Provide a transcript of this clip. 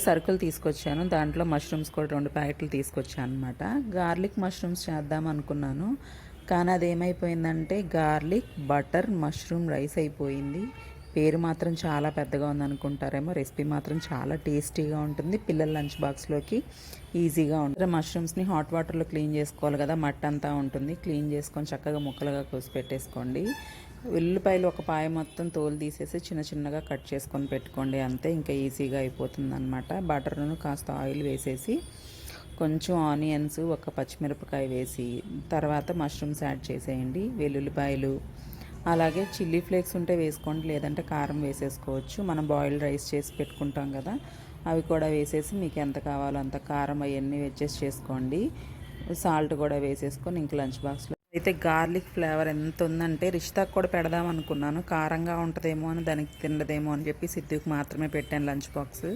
సరుకులు తీసుకొచ్చాను. దాంట్లో మష్రూమ్స్ కూడా 2 ప్యాకెట్లు తీసుకొచ్చాననమాట. గార్లిక్ మష్రూమ్స్ చేద్దాం అనుకున్నాను. కానీ అదేమైపోయిందంటే గార్లిక్, బటర్, మష్రూమ్ రైస్ అయిపోయింది. పేరు మాత్రం చాలా పెద్దగా ఉందనుకుంటారేమో. రెసిపీ మాత్రం చాలా టేస్టీగా ఉంటుంది. పిల్లల లంచ్ బాక్స్‌లోకి ఈజీగా ఉంటుంది. మష్రూమ్స్‌ని హాట్ వాటర్‌లో క్లీన్ చేసుకోవాలి కదా! మట్టంతా ఉంటుంది. క్లీన్ చేసుకొని చక్కగా ముక్కలుగా కోసి పెట్టేసుకోండి. ఉల్లిపాయలు ఒక పాయ మొత్తం తోలు తీసేసి చిన్న చిన్నగా కట్ చేసుకొని పెట్టుకోండి. అంతే, ఇంకా ఈజీగా అయిపోతుందనమాట. బటర్‌ను కాస్త ఆయిల్ వేసేసి కొంచెం ఆనియన్స్, ఒక పచ్చిమిరపకాయ వేసి తర్వాత మష్రూమ్స్ యాడ్ చేసేయండి. వెల్లుల్లిపాయలు, అలాగే చిల్లీ ఫ్లేక్స్ ఉంటే వేసుకోండి, లేదంటే కారం వేసేసుకోవచ్చు. మనం బాయిల్డ్ రైస్ చేసి పెట్టుకుంటాం కదా, అవి కూడా వేసేసి మీకు ఎంత కావాలో అంత కారం అవన్నీ అడ్జస్ట్ చేసుకోండి. సాల్ట్ కూడా వేసేసుకొని ఇంక లంచ్ బాక్స్లో అయితే గార్లిక్ ఫ్లేవర్ ఎంత ఉందంటే రిషితాకు కూడా పెడదాం అనుకున్నాను. కారంగా ఉంటుందేమో అని, దానికి తినదేమో అని చెప్పి సిద్ధుకి మాత్రమే పెట్టాను లంచ్ బాక్స్.